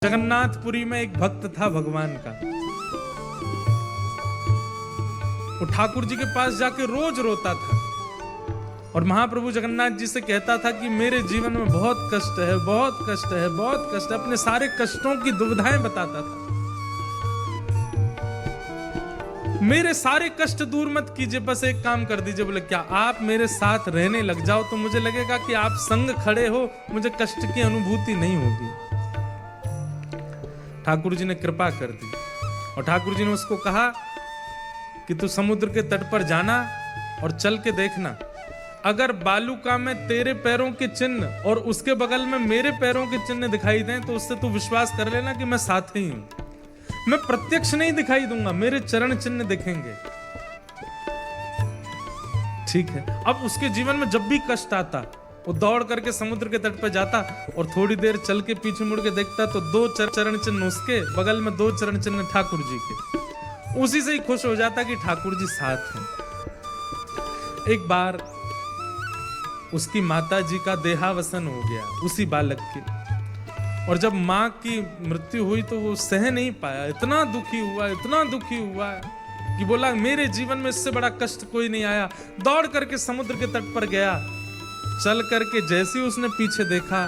जगन्नाथपुरी में एक भक्त था भगवान का। वो ठाकुर जी के पास जाके रोज रोता था और महाप्रभु जगन्नाथ जी से कहता था कि मेरे जीवन में बहुत कष्ट है, बहुत कष्ट है, बहुत कष्ट है। अपने सारे कष्टों की दुविधाएं बताता था। मेरे सारे कष्ट दूर मत कीजिए, बस एक काम कर दीजिए। बोले क्या? आप मेरे साथ रहने लग जाओ तो मुझे लगेगा कि आप संग खड़े हो, मुझे कष्ट की अनुभूति नहीं होगी। ठाकुर जी ने कृपा कर दी और ठाकुर जी ने उसको कहा कि तू समुद्र के तट पर जाना और चल के देखना, अगर बालुका में तेरे पैरों के चिन्ह और उसके बगल में मेरे पैरों के चिन्ह दिखाई दें तो उससे तू विश्वास कर लेना कि मैं साथ ही हूं। मैं प्रत्यक्ष नहीं दिखाई दूंगा, मेरे चरण चिन्ह दिखेंगे। ठीक है। अब उसके जीवन में जब भी कष्ट आता वो दौड़ करके समुद्र के तट पर जाता और थोड़ी देर चल के पीछे मुड़ के देखता तो दो चरण चिन्ह उसके बगल में, दो चरण चिन्ह ठाकुर जी के। उसी से ही खुश हो जाता कि ठाकुर जी साथ हैं। एक बार उसकी माता जी का देहावसन हो गया, उसी बालक के, और जब माँ की मृत्यु हुई तो वो सह नहीं पाया। इतना दुखी हुआ, इतना दुखी हुआ कि बोला मेरे जीवन में इससे बड़ा कष्ट कोई नहीं आया। दौड़ करके समुद्र के तट पर गया। चल करके जैसे ही उसने पीछे देखा,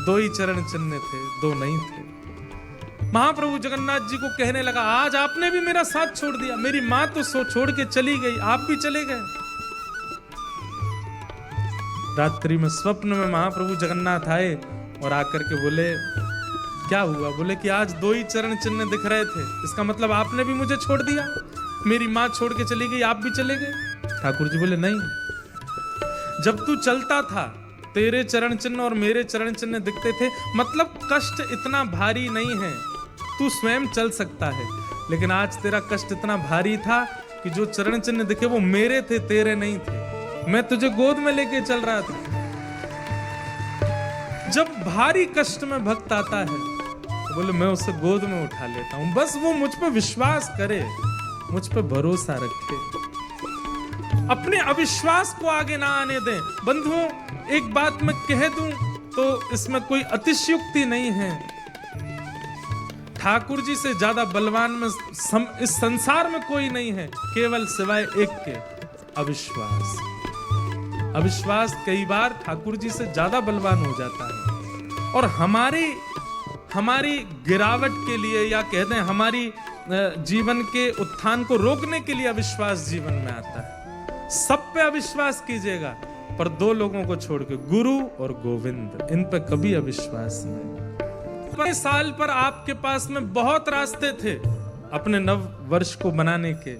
दो ही चरण चिन्ह थे, दो नहीं थे। महाप्रभु जगन्नाथ जी को कहने लगा, आज आपने भी मेरा साथ छोड़ दिया। मेरी माँ तो छोड़ के चली गई, आप भी चले गए। रात्रि में स्वप्न में महाप्रभु जगन्नाथ आए और आकर के बोले क्या हुआ? बोले कि आज दो ही चरण चिन्ह दिख रहे थे, इसका मतलब आपने भी मुझे छोड़ दिया। मेरी माँ छोड़ के चली गई, आप भी चले गए। ठाकुर जी बोले नहीं, जब तू चलता था तेरे चरण चिन्ह और मेरे चरण चिन्ह दिखते थे, मतलब कष्ट इतना भारी नहीं है, तू स्वयं चल सकता है। लेकिन आज तेरा कष्ट इतना भारी था कि जो चरण चिन्ह दिखे वो मेरे थे, तेरे नहीं थे। मैं तुझे गोद में लेके चल रहा था। जब भारी कष्ट में भक्त आता है तो बोले मैं उसे गोद में उठा लेता हूं, बस वो मुझ पर विश्वास करे, मुझ पर भरोसा रखे, अपने अविश्वास को आगे ना आने दें। बंधुओं, एक बात मैं कह दूं तो इसमें कोई अतिशयोक्ति नहीं है। ठाकुर जी से ज्यादा बलवान में इस संसार में कोई नहीं है, केवल सिवाय एक के, अविश्वास। अविश्वास कई बार ठाकुर जी से ज्यादा बलवान हो जाता है और हमारी गिरावट के लिए, या कह दें हमारी जीवन के उत्थान को रोकने के लिए अविश्वास जीवन में आता है। सब पे अविश्वास कीजिएगा, पर दो लोगों को छोड़ के, गुरु और गोविंद, इन पे कभी अविश्वास नहीं। साल पर आपके पास में बहुत रास्ते थे अपने नव वर्ष को मनाने के।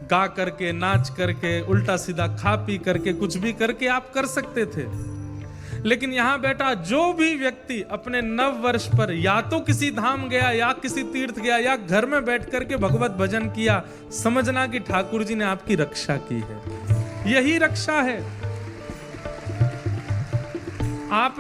गा करके, नाच करके, उल्टा सीधा खा पी करके, कुछ भी करके आप कर सकते थे। लेकिन यहां बैठा जो भी व्यक्ति अपने नव वर्ष पर या तो किसी धाम गया, या किसी तीर्थ गया, या घर में बैठ करके भगवत भजन किया, समझना कि ठाकुर जी ने आपकी रक्षा की है। यही रक्षा है। आप